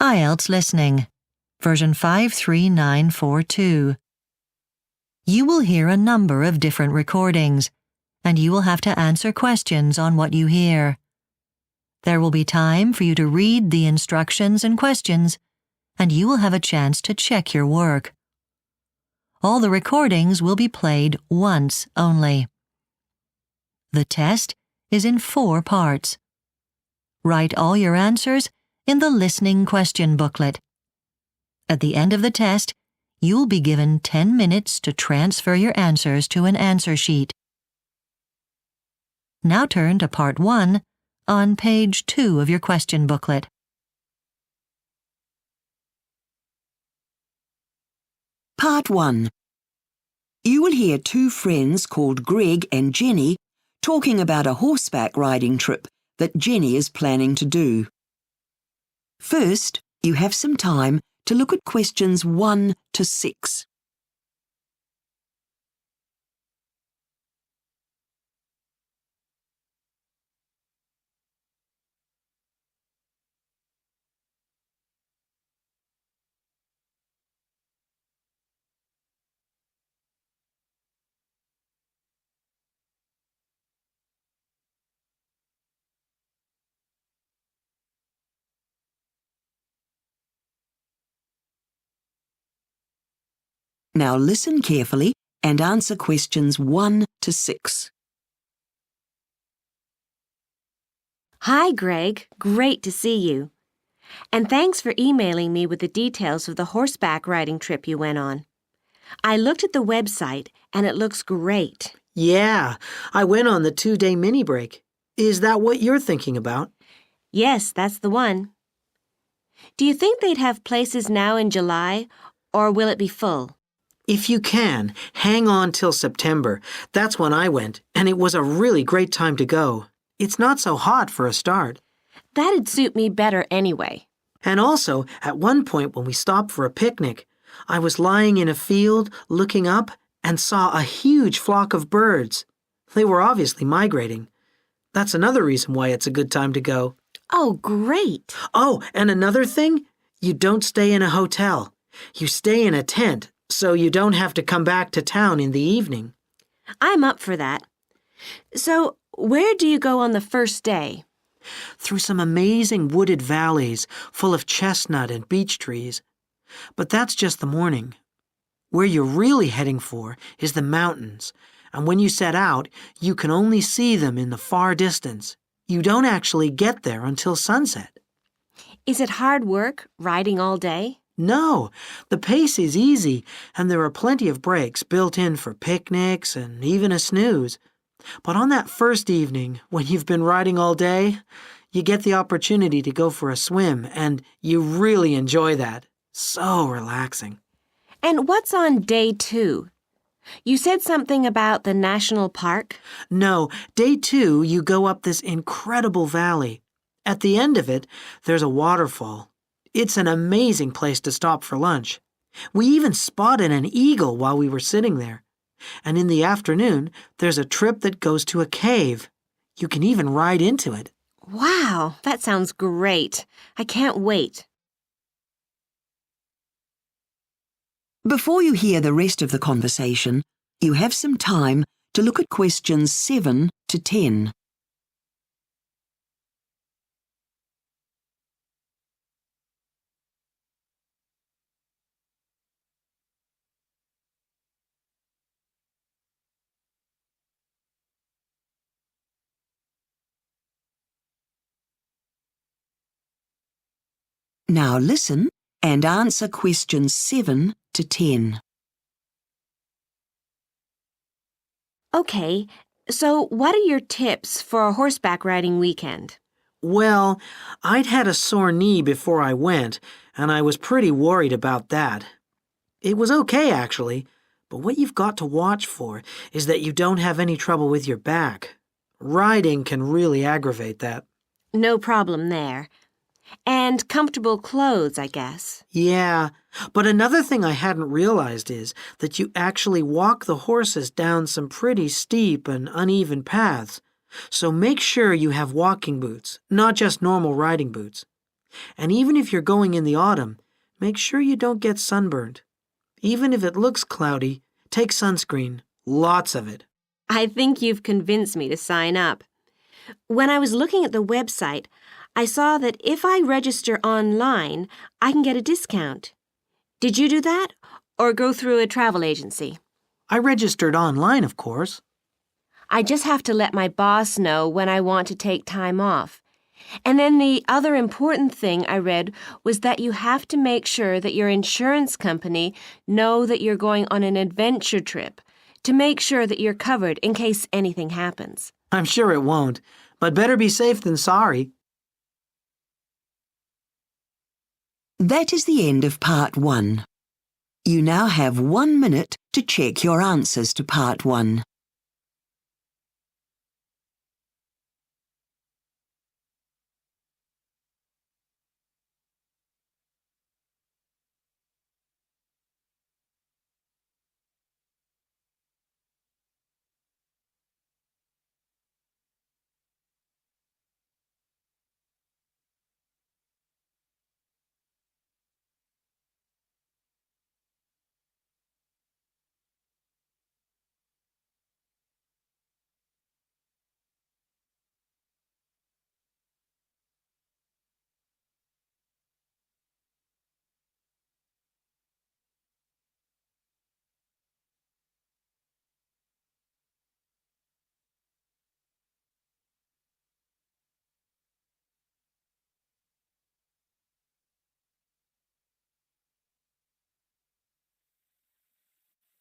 IELTS Listening, version 53942. You will hear a number of different recordings, and you will have to answer questions on what you hear. There will be time for you to read the instructions and questions, and you will have a chance to check your work. All the recordings will be played once only. The test is in 4 parts. Write all your answers in the listening question booklet. At the end of the test, you'll be given 10 minutes to transfer your answers to an answer sheet. Now turn to Part 1 on page 2 of your question booklet. Part 1. You will hear 2 friends called Greg and Jenny talking about a horseback riding trip that Jenny is planning to do. First, you have some time to look at questions 1 to 6. Now listen carefully and answer questions 1 to 6. Hi, Greg. Great to see you. And thanks for emailing me with the details of the horseback riding trip you went on. I looked at the website and it looks great. Yeah, I went on the 2-day mini break. Is that what you're thinking about? Yes, that's the one. Do you think they'd have places now in July, or will it be full? If you can, hang on till September. That's when I went, and it was a really great time to go. It's not so hot for a start. That'd suit me better anyway. And also, at one point when we stopped for a picnic, I was lying in a field, looking up, and saw a huge flock of birds. They were obviously migrating. That's another reason why it's a good time to go. Oh, great. Oh, and another thing, you don't stay in a hotel. You stay in a tent, so you don't have to come back to town in the evening. I'm up for that. So, where do you go on the first day? Through some amazing wooded valleys full of chestnut and beech trees. But that's just the morning. Where you're really heading for is the mountains, and when you set out, you can only see them in the far distance. You don't actually get there until sunset. Is it hard work, riding all day? No, the pace is easy, and there are plenty of breaks built in for picnics and even a snooze. But on that first evening, when you've been riding all day, you get the opportunity to go for a swim, and you really enjoy that. So relaxing. And what's on day 2? You said something about the national park? No, day 2, you go up this incredible valley. At the end of it, there's a waterfall. It's an amazing place to stop for lunch. We even spotted an eagle while we were sitting there. And in the afternoon, there's a trip that goes to a cave. You can even ride into it. Wow, that sounds great. I can't wait. Before you hear the rest of the conversation, you have some time to look at questions 7 to 10. Now listen and answer questions 7 to 10. Okay, so what are your tips for a horseback riding weekend? Well, I'd had a sore knee before I went, and I was pretty worried about that. It was okay, actually, but what you've got to watch for is that you don't have any trouble with your back. Riding can really aggravate that. No problem there. And comfortable clothes, I guess. Yeah, but another thing I hadn't realized is that you actually walk the horses down some pretty steep and uneven paths. So make sure you have walking boots, not just normal riding boots. And even if you're going in the autumn, make sure you don't get sunburned. Even if it looks cloudy, take sunscreen. Lots of it. I think you've convinced me to sign up. When I was looking at the website, I saw that if I register online, I can get a discount. Did you do that, or go through a travel agency? I registered online, of course. I just have to let my boss know when I want to take time off. And then the other important thing I read was that you have to make sure that your insurance company know that you're going on an adventure trip to make sure that you're covered in case anything happens. I'm sure it won't, but better be safe than sorry. That is the end of part 1. You now have 1 minute to check your answers to part 1.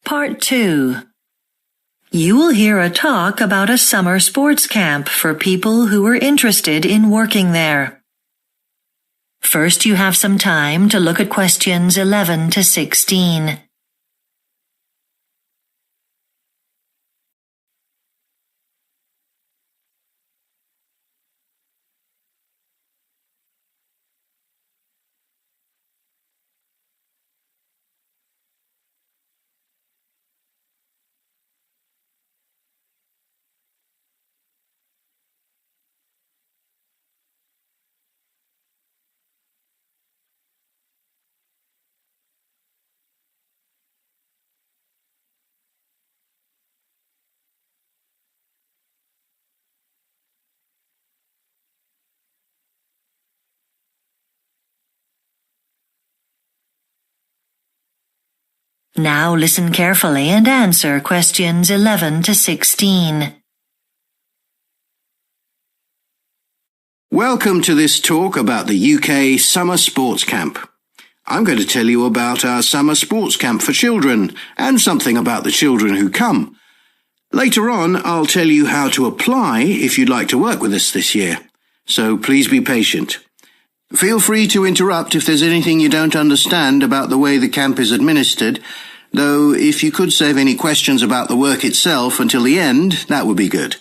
Part 2. You will hear a talk about a summer sports camp for people who are interested in working there. First, you have some time to look at questions 11 to 16. Now listen carefully and answer questions 11 to 16. Welcome to this talk about the UK Summer Sports Camp. I'm going to tell you about our summer sports camp for children and something about the children who come. Later on, I'll tell you how to apply if you'd like to work with us this year. So please be patient. Feel free to interrupt if there's anything you don't understand about the way the camp is administered, though if you could save any questions about the work itself until the end, that would be good.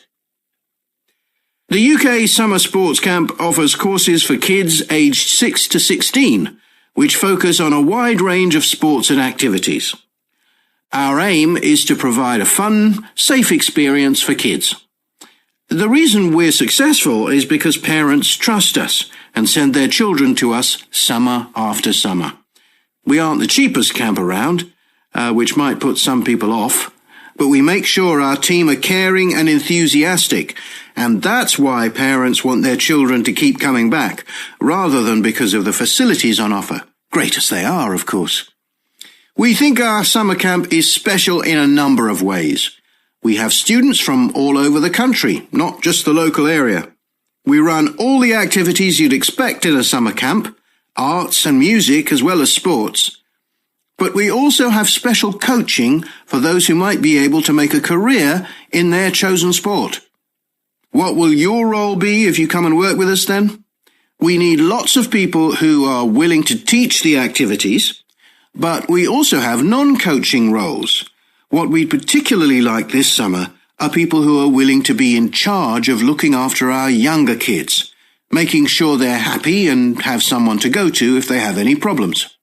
The UK Summer Sports Camp offers courses for kids aged 6 to 16, which focus on a wide range of sports and activities. Our aim is to provide a fun, safe experience for kids. The reason we're successful is because parents trust us and send their children to us summer after summer. We aren't the cheapest camp around, which might put some people off, but we make sure our team are caring and enthusiastic, and that's why parents want their children to keep coming back, rather than because of the facilities on offer, great as they are, of course. We think our summer camp is special in a number of ways. We have students from all over the country, not just the local area. We run all the activities you'd expect in a summer camp, arts and music as well as sports. But we also have special coaching for those who might be able to make a career in their chosen sport. What will your role be if you come and work with us then? We need lots of people who are willing to teach the activities, but we also have non-coaching roles. What we'd particularly like this summer are people who are willing to be in charge of looking after our younger kids, making sure they're happy and have someone to go to if they have any problems.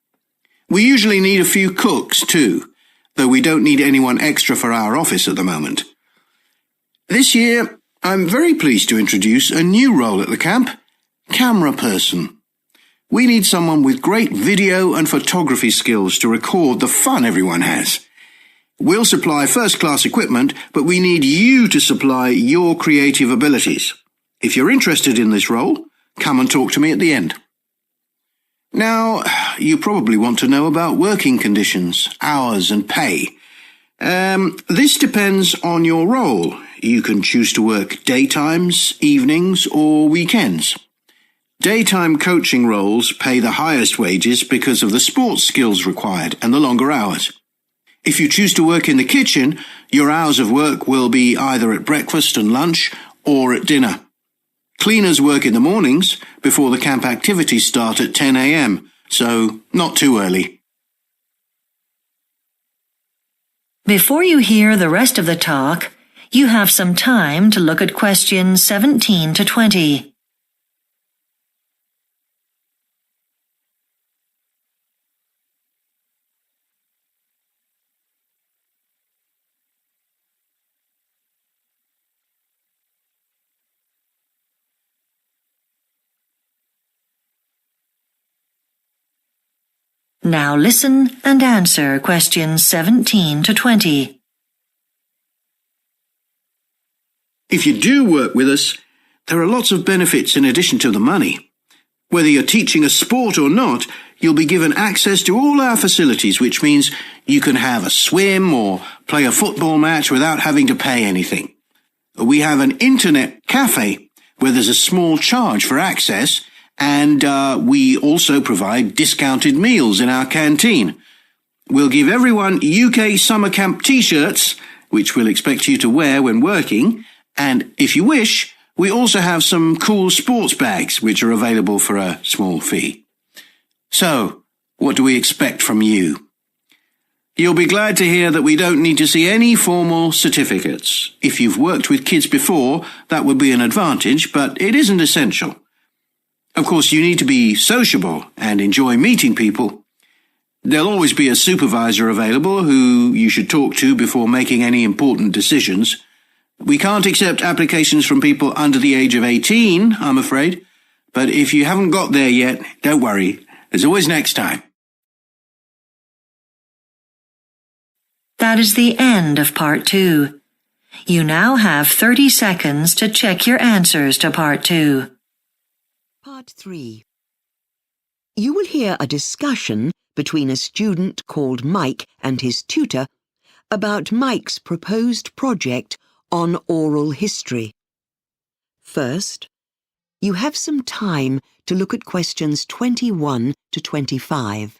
We usually need a few cooks too, though we don't need anyone extra for our office at the moment. This year, I'm very pleased to introduce a new role at the camp, camera person. We need someone with great video and photography skills to record the fun everyone has. We'll supply first-class equipment, but we need you to supply your creative abilities. If you're interested in this role, come and talk to me at the end. Now, you probably want to know about working conditions, hours and pay. This depends on your role. You can choose to work daytimes, evenings or weekends. Daytime coaching roles pay the highest wages because of the sports skills required and the longer hours. If you choose to work in the kitchen, your hours of work will be either at breakfast and lunch or at dinner. Cleaners work in the mornings before the camp activities start at 10 a.m., so not too early. Before you hear the rest of the talk, you have some time to look at questions 17 to 20. Now listen and answer questions 17 to 20. If you do work with us, there are lots of benefits in addition to the money. Whether you're teaching a sport or not, you'll be given access to all our facilities, which means you can have a swim or play a football match without having to pay anything. We have an internet cafe where there's a small charge for access, and we also provide discounted meals in our canteen. We'll give everyone UK summer camp t-shirts, which we'll expect you to wear when working, and if you wish, we also have some cool sports bags which are available for a small fee. So, what do we expect from you? You'll be glad to hear that we don't need to see any formal certificates. If you've worked with kids before, that would be an advantage, but it isn't essential. Of course, you need to be sociable and enjoy meeting people. There'll always be a supervisor available who you should talk to before making any important decisions. We can't accept applications from people under the age of 18, I'm afraid. But if you haven't got there yet, don't worry. There's always next time. That is the end of Part 2. You now have 30 seconds to check your answers to Part 2. Part 3. You will hear a discussion between a student called Mike and his tutor about Mike's proposed project on oral history. First, you have some time to look at questions 21 to 25.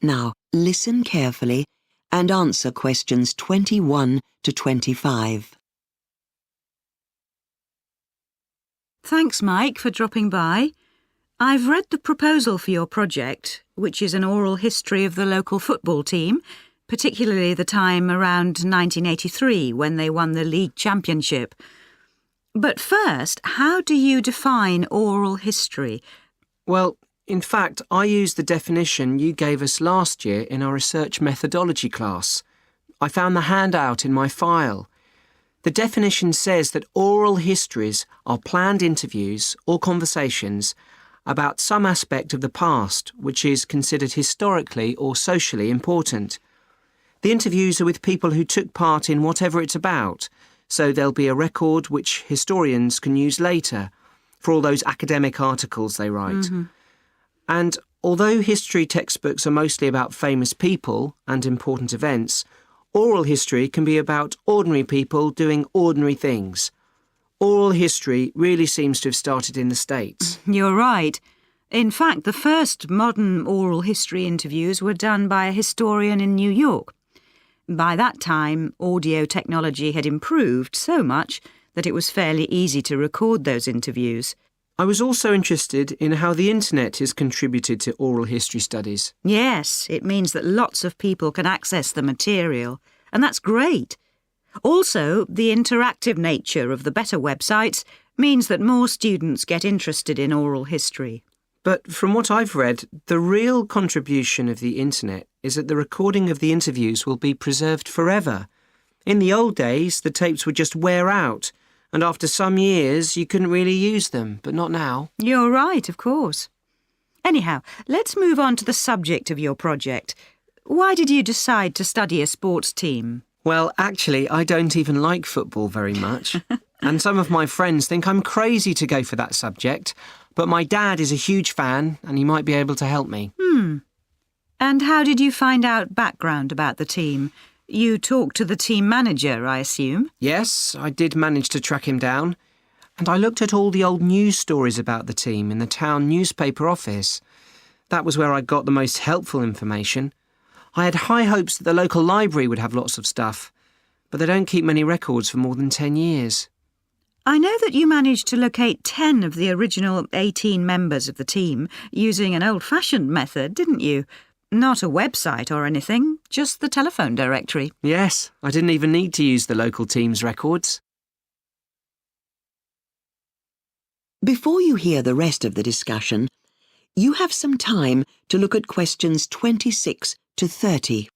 Now, listen carefully and answer questions 21 to 25. Thanks, Mike, for dropping by. I've read the proposal for your project, which is an oral history of the local football team, particularly the time around 1983 when they won the league championship. But first, how do you define oral history? Well, in fact, I used the definition you gave us last year in our research methodology class. I found the handout in my file. The definition says that oral histories are planned interviews or conversations about some aspect of the past which is considered historically or socially important. The interviews are with people who took part in whatever it's about, so there'll be a record which historians can use later for all those academic articles they write. Mm-hmm. And although history textbooks are mostly about famous people and important events, oral history can be about ordinary people doing ordinary things. Oral history really seems to have started in the States. You're right. In fact, the first modern oral history interviews were done by a historian in New York. By that time, audio technology had improved so much that it was fairly easy to record those interviews. I was also interested in how the internet has contributed to oral history studies. Yes, it means that lots of people can access the material, and that's great. Also, the interactive nature of the better websites means that more students get interested in oral history. But from what I've read, the real contribution of the internet is that the recording of the interviews will be preserved forever. In the old days, the tapes would just wear out, and after some years you couldn't really use them, but not now. You're right, of course. Anyhow, let's move on to the subject of your project. Why did you decide to study a sports team? Well, actually, I don't even like football very much. And some of my friends think I'm crazy to go for that subject, but my dad is a huge fan and he might be able to help me. And how did you find out background about the team? You talked to the team manager, I assume? Yes, I did manage to track him down. And I looked at all the old news stories about the team in the town newspaper office. That was where I got the most helpful information. I had high hopes that the local library would have lots of stuff, but they don't keep many records for more than 10 years. I know that you managed to locate 10 of the original 18 members of the team using an old-fashioned method, didn't you? Not a website or anything, just the telephone directory. Yes, I didn't even need to use the local team's records. Before you hear the rest of the discussion, you have some time to look at questions 26 to 30.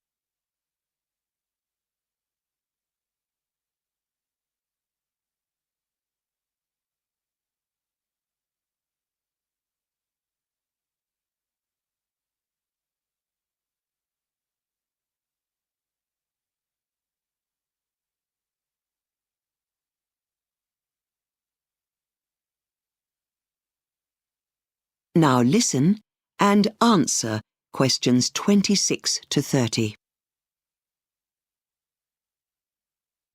Now listen and answer questions 26 to 30.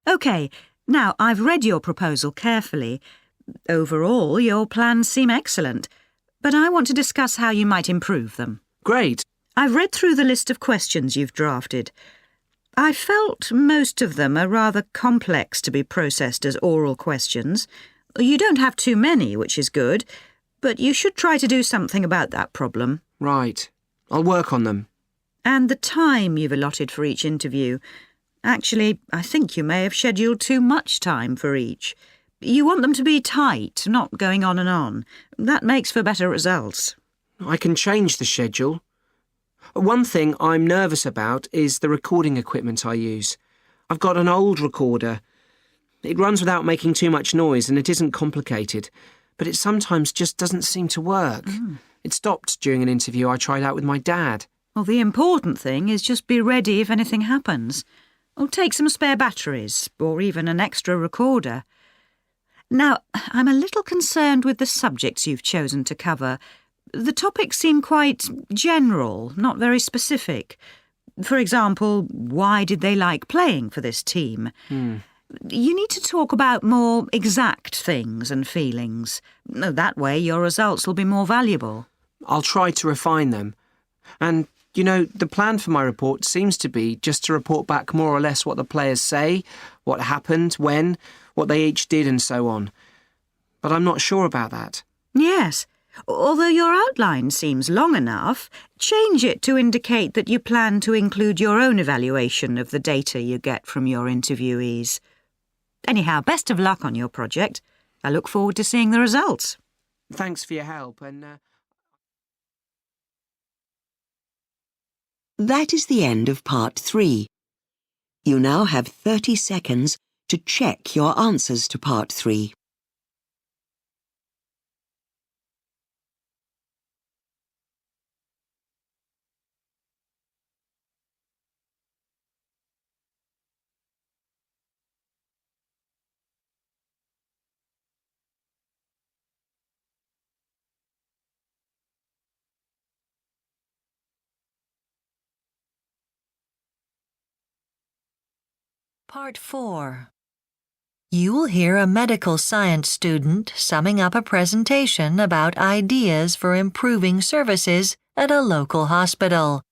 OK, now I've read your proposal carefully. Overall, your plans seem excellent, but I want to discuss how you might improve them. Great. I've read through the list of questions you've drafted. I felt most of them are rather complex to be processed as oral questions. You don't have too many, which is good, but you should try to do something about that problem. Right. I'll work on them. And the time you've allotted for each interview. Actually, I think you may have scheduled too much time for each. You want them to be tight, not going on and on. That makes for better results. I can change the schedule. One thing I'm nervous about is the recording equipment I use. I've got an old recorder. It runs without making too much noise and it isn't complicated, but it sometimes just doesn't seem to work. It stopped during an interview I tried out with my dad. Well, the important thing is just be ready if anything happens. Or take some spare batteries, or even an extra recorder. Now, I'm a little concerned with the subjects you've chosen to cover. The topics seem quite general, not very specific. For example, why did they like playing for this team? You need to talk about more exact things and feelings. That way your results will be more valuable. I'll try to refine them. And, you know, the plan for my report seems to be just to report back more or less what the players say, what happened, when, what they each did and so on. But I'm not sure about that. Yes. Although your outline seems long enough, change it to indicate that you plan to include your own evaluation of the data you get from your interviewees. Anyhow, best of luck on your project. I look forward to seeing the results. Thanks for your help and... That is the end of part 3. You now have 30 seconds to check your answers to part 3. Part 4. You will hear a medical science student summing up a presentation about ideas for improving services at a local hospital.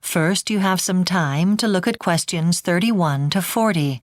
First, you have some time to look at questions 31 to 40.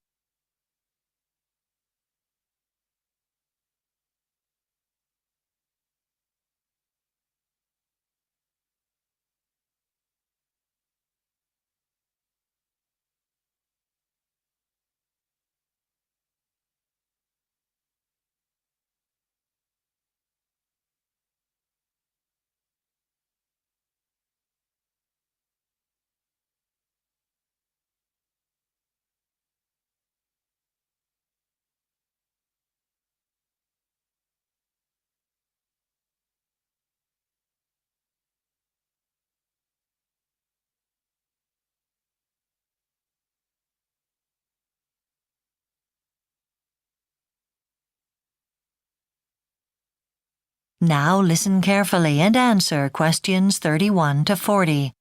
Now listen carefully and answer questions 31 to 40.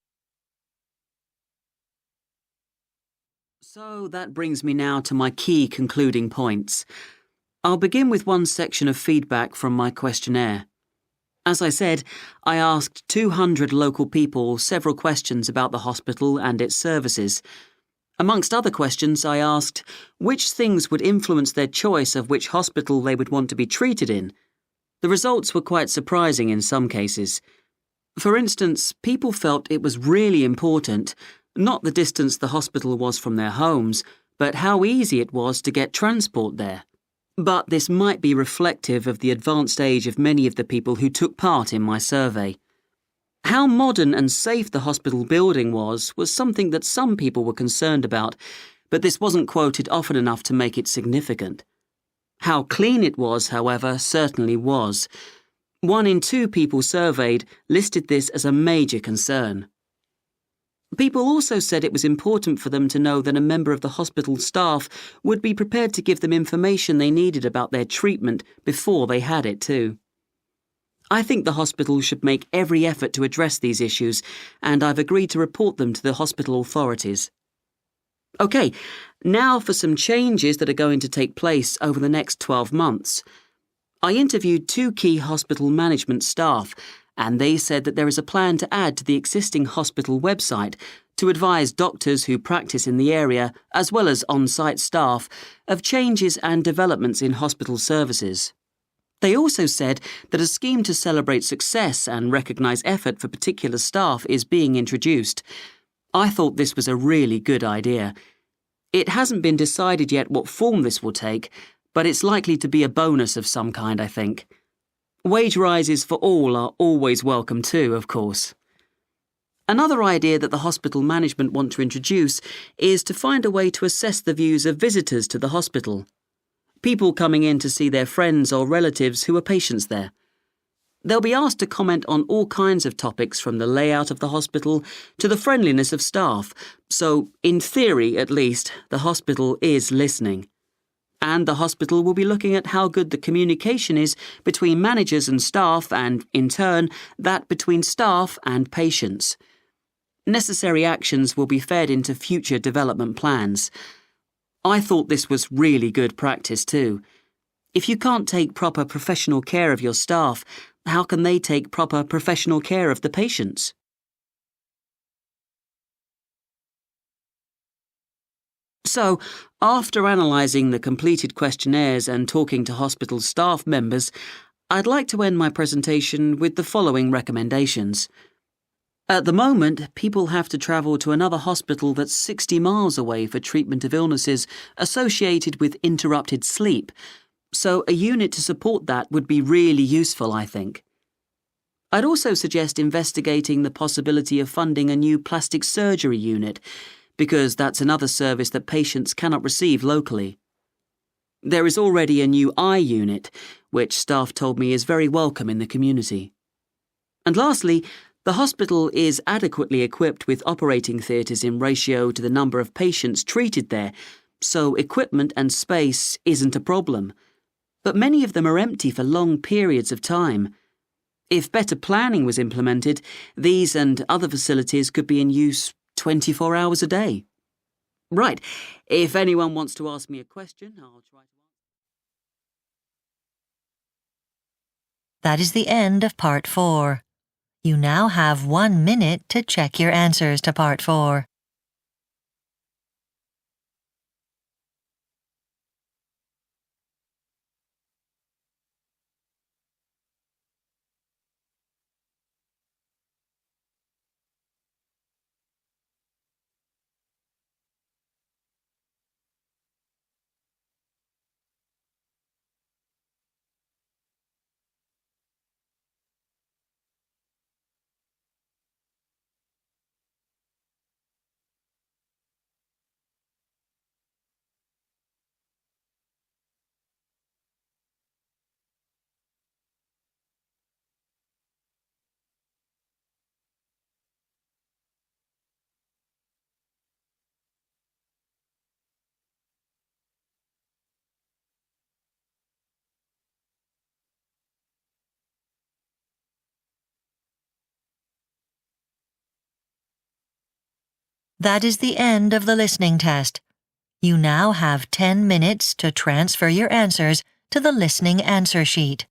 So that brings me now to my key concluding points. I'll begin with one section of feedback from my questionnaire. As I said, I asked 200 local people several questions about the hospital and its services. Amongst other questions, I asked which things would influence their choice of which hospital they would want to be treated in. The results were quite surprising in some cases. For instance, people felt it was really important, not the distance the hospital was from their homes, but how easy it was to get transport there. But this might be reflective of the advanced age of many of the people who took part in my survey. How modern and safe the hospital building was something that some people were concerned about, but this wasn't quoted often enough to make it significant. How clean it was, however, certainly was. 1 in 2 people surveyed listed this as a major concern. People also said it was important for them to know that a member of the hospital staff would be prepared to give them information they needed about their treatment before they had it too. I think the hospital should make every effort to address these issues, and I've agreed to report them to the hospital authorities. OK, now for some changes that are going to take place over the next 12 months. I interviewed 2 key hospital management staff, and they said that there is a plan to add to the existing hospital website to advise doctors who practice in the area, as well as on-site staff, of changes and developments in hospital services. They also said that a scheme to celebrate success and recognise effort for particular staff is being introduced. I thought this was a really good idea. It hasn't been decided yet what form this will take, but it's likely to be a bonus of some kind, I think. Wage rises for all are always welcome too, of course. Another idea that the hospital management want to introduce is to find a way to assess the views of visitors to the hospital. People coming in to see their friends or relatives who are patients there. They'll be asked to comment on all kinds of topics from the layout of the hospital to the friendliness of staff, so, in theory at least, the hospital is listening. And the hospital will be looking at how good the communication is between managers and staff and, in turn, that between staff and patients. Necessary actions will be fed into future development plans. I thought this was really good practice too. If you can't take proper professional care of your staff, how can they take proper professional care of the patients? So, after analysing the completed questionnaires and talking to hospital staff members, I'd like to end my presentation with the following recommendations. At the moment, people have to travel to another hospital that's 60 miles away for treatment of illnesses associated with interrupted sleep, so a unit to support that would be really useful, I think. I'd also suggest investigating the possibility of funding a new plastic surgery unit, because that's another service that patients cannot receive locally. There is already a new eye unit, which staff told me is very welcome in the community. And lastly, the hospital is adequately equipped with operating theatres in ratio to the number of patients treated there, so equipment and space isn't a problem. But many of them are empty for long periods of time. If better planning was implemented, these and other facilities could be in use 24 hours a day. Right, if anyone wants to ask me a question, I'll try to answer. That is the end of Part 4. You now have 1 minute to check your answers to Part 4. That is the end of the listening test. You now have 10 minutes to transfer your answers to the listening answer sheet.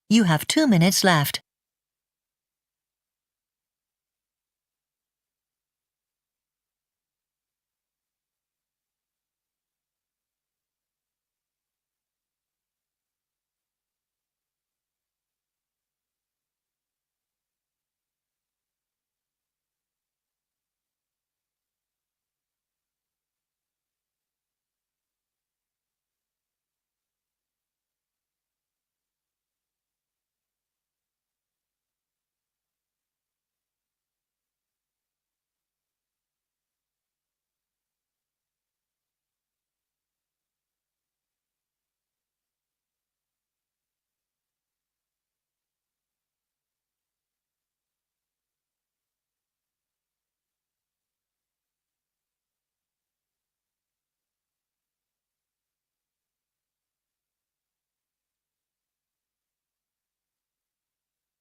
You have 2 minutes left.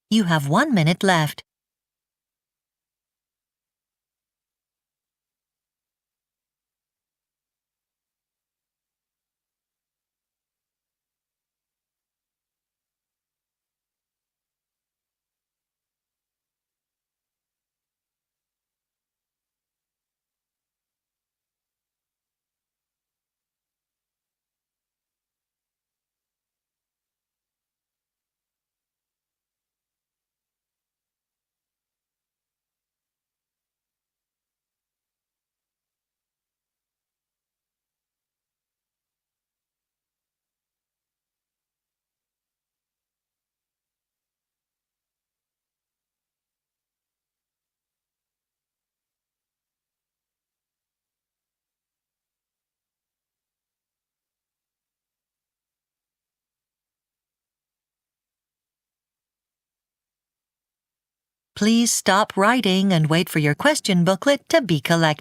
You have 1 minute left. Please stop writing and wait for your question booklet to be collected.